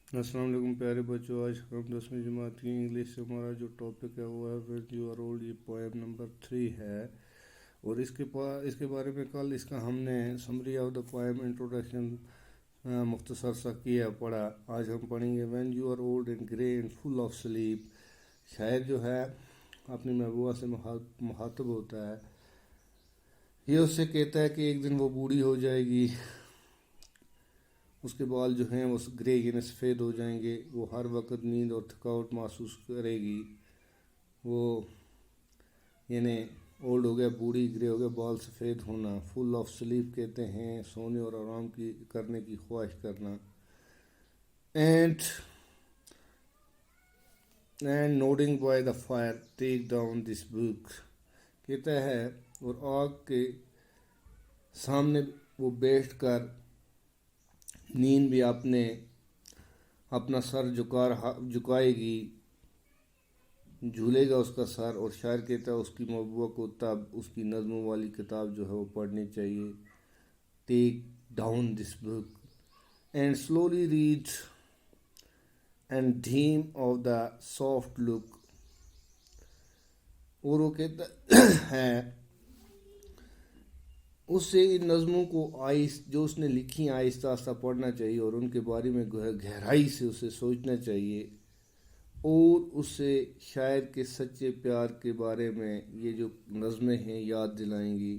अस्सलाम वालेकुम प्यारे बच्चों। आज हम 10वीं जमात की इंग्लिश से हमारा जो टॉपिक है वो है व्हेन यू आर ओल्ड। ये पोएम नंबर 3 है। और इसके बारे में कल इसका हमने summary of the poem introduction मुख्तसर सा किया पढ़ा। आज हम पढ़ेंगे when you are old and grey and full of sleep. शायर जो है अपनी महबूबा से मुखातब होता है। ये उससे कहता है कि एक दिन वो बूढ़ी हो जाएगी, उसके बाल जो हैं वो ग्रे यानी सफ़ेद हो जाएंगे, वो हर वक्त नींद और थकावट महसूस करेगी। वो यानी ओल्ड हो गया, बूढ़ी, ग्रे हो गया, बाल सफ़ेद होना। फुल ऑफ स्लीप कहते हैं सोने और आराम की करने की ख्वाहिश करना। And nodding by the fire take down this book कहता है, और आग के सामने वो बैठ कर नींद भी अपना सर झुकाएगी, झूलेगा उसका सर। और शायर कहता है उसकी महबूबा को तब उसकी नज़मों वाली किताब जो है वो पढ़नी चाहिए। Take down this book and slowly read and dream of the soft look. और वो कहता है उससे इन नज़मों को जो उसने लिखी आहिस्ता आहिस्ता पढ़ना चाहिए और उनके बारे में गहराई से उसे सोचना चाहिए। और उससे शायर के सच्चे प्यार के बारे में ये जो नज़में हैं याद दिलाएंगी।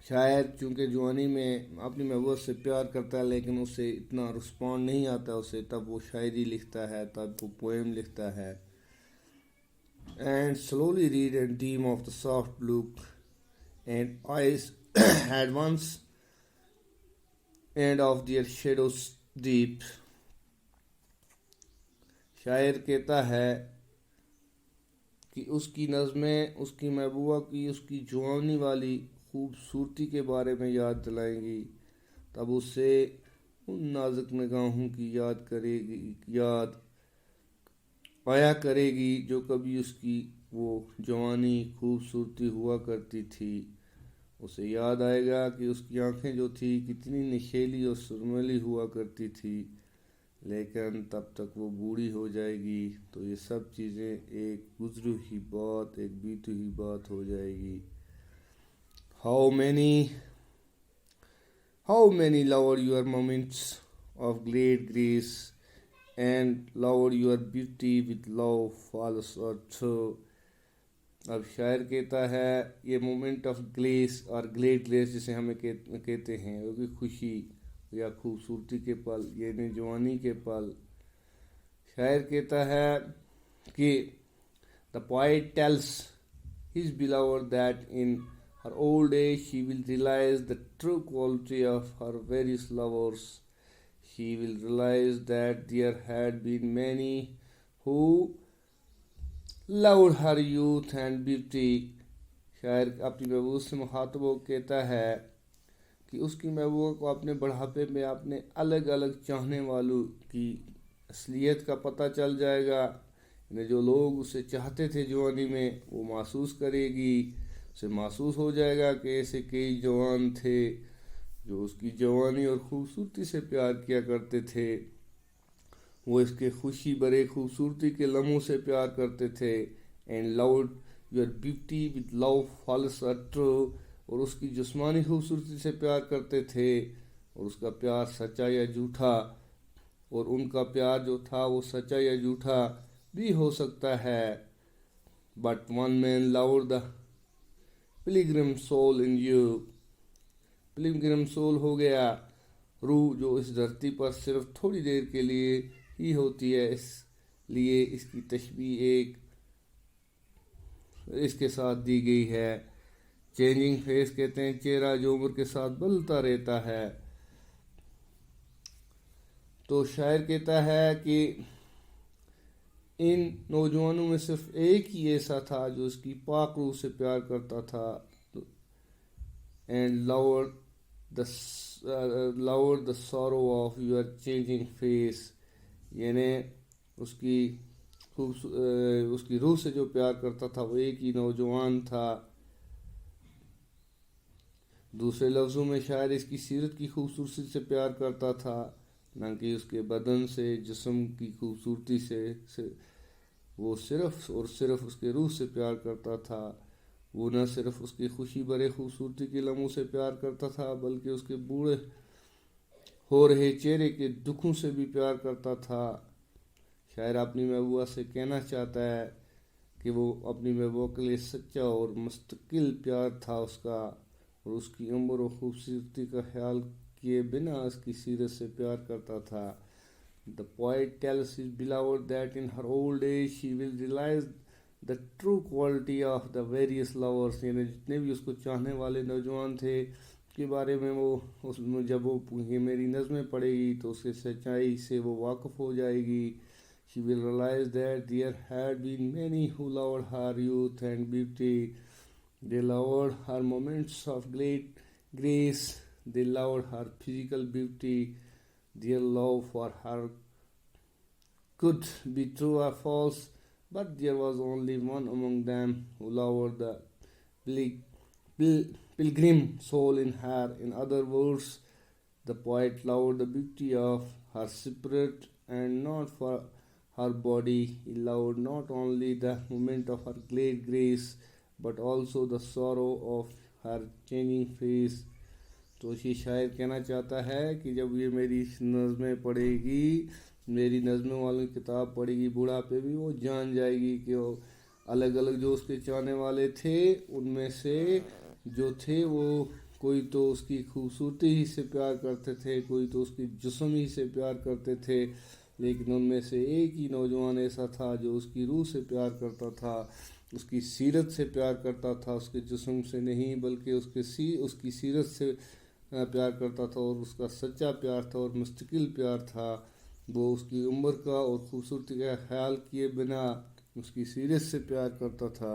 शायर चूँकि जवानी में अपनी महबूबा से प्यार करता है लेकिन उससे इतना रिस्पॉन्ड नहीं आता उसे, तब वो शायरी लिखता है, तब वो पोएम लिखता है। And slowly read and dream of the soft look and eyes had once and of their shadows deep। शायर कहता है कि उसकी नज़में उसकी महबूबा की उसकी जवानी वाली खूबसूरती के बारे में याद दिलाएंगी, तब उससे उन नाजुक निगाहों की याद आया करेगी जो कभी उसकी वो जवानी खूबसूरती हुआ करती थी। उसे याद आएगा कि उसकी आंखें जो थी कितनी नशीली और सुरमली हुआ करती थी, लेकिन तब तक वो बूढ़ी हो जाएगी तो ये सब चीज़ें एक गुजरी हुई बात, एक बीती हुई बात हो जाएगी। How many loved your moments of great grace and loved your beauty with love false or true. अब शायर कहता है ये मोमेंट ऑफ ग्लेस और ग्रेट ग्लेस जिसे हमें कहते हैं, वो भी खुशी या खूबसूरती के पल, यानी जवानी के पल। शायर कहता है कि the poet tells his beloved that in her old age she will realize the true quality of her various lovers. She will realize that there had been many who loved her youth and beauty। शायर अपनी महबूब से मुखातब कहता है कि उसकी महबूबा को अपने बढ़ापे में अपने अलग अलग चाहने वालों की असलियत का पता चल जाएगा। यानी जो लोग उसे चाहते थे जवानी में वो महसूस करेगी, उसे महसूस हो जाएगा कि ऐसे कई जवान थे जो उसकी जवानी और खूबसूरती से प्यार किया करते थे। वो इसके खुशी भरे खूबसूरती के लम्हों से प्यार करते थे। And loved your beauty with love false true, और उसकी जिस्मानी खूबसूरती से प्यार करते थे और उसका प्यार सच्चा या झूठा, और उनका प्यार जो था वो सच्चा या झूठा भी हो सकता है। But one man loved the pilgrim soul in you. Pilgrim soul हो गया रूह जो इस धरती पर सिर्फ थोड़ी देर के लिए ही होती है, इसलिए इसकी तशबीह एक इसके साथ दी गई है। चेंजिंग फेस कहते हैं चेहरा जो उम्र के साथ बदलता रहता है। तो शायर कहता है कि इन नौजवानों में सिर्फ एक ही ऐसा था जो उसकी पाक रूह से प्यार करता था। And lover the sorrow of your changing face, यानी उसकी रूह से जो प्यार करता था वो एक ही नौजवान था। दूसरे लफ्ज़ों में शायर इसकी सीरत की खूबसूरती से प्यार करता था। نہ کہ اس کے بدن سے، جسم کی خوبصورتی سے وہ صرف اور صرف اس کے روح سے پیار کرتا تھا۔ وہ نہ صرف اس کی خوشی بھرے خوبصورتی کے لمحوں سے پیار کرتا تھا، بلکہ اس کے بوڑھے ہو رہے چہرے کے دکھوں سے بھی پیار کرتا تھا۔ شاعر اپنی محبوبہ سے کہنا چاہتا ہے کہ وہ اپنی محبوبہ کے لیے سچا اور مستقل پیار تھا اس کا، اور اس کی عمر و خوبصورتی کا خیال کیے بنا اس کی سیرت سے پیار کرتا تھا۔ The poet tells his beloved that in her old age she will realize the true quality of the various lovers، یعنی جتنے بھی اس کو چاہنے والے نوجوان تھے کے بارے میں وہ اس میں جب وہ یہ میری نظمیں پڑھے گی تو اس کے سچائی سے وہ واقف ہو جائے گی۔ She will realize that there had been many who loved her youth and beauty. They loved her moments of great grace. They loved her physical beauty. Their love for her could be true or false, but there was only one among them who loved the pilgrim soul in her. In other words, the poet loved the beauty of her spirit and not for her body. He loved not only the moment of her great grace, but also the sorrow of her changing face. تو یہ شاعر کہنا چاہتا ہے کہ جب یہ میری نظمیں پڑھے گی، میری نظموں والی کتاب پڑھے گی، بوڑھاپے بھی وہ جان جائے گی کہ وہ الگ الگ جو اس کے چاہنے والے تھے ان میں سے جو تھے وہ کوئی تو اس کی خوبصورتی ہی سے پیار کرتے تھے، کوئی تو اس کی جسم ہی سے پیار کرتے تھے، لیکن ان میں سے ایک ہی نوجوان ایسا تھا جو اس کی روح سے پیار کرتا تھا، اس کی سیرت سے پیار کرتا تھا، اس کے جسم سے نہیں بلکہ اس کی سیرت سے پیار کرتا تھا، اور اس کا سچا پیار تھا اور مستقل پیار تھا۔ وہ اس کی عمر کا اور خوبصورتی کا خیال کیے بنا اس کی سیرت سے پیار کرتا تھا۔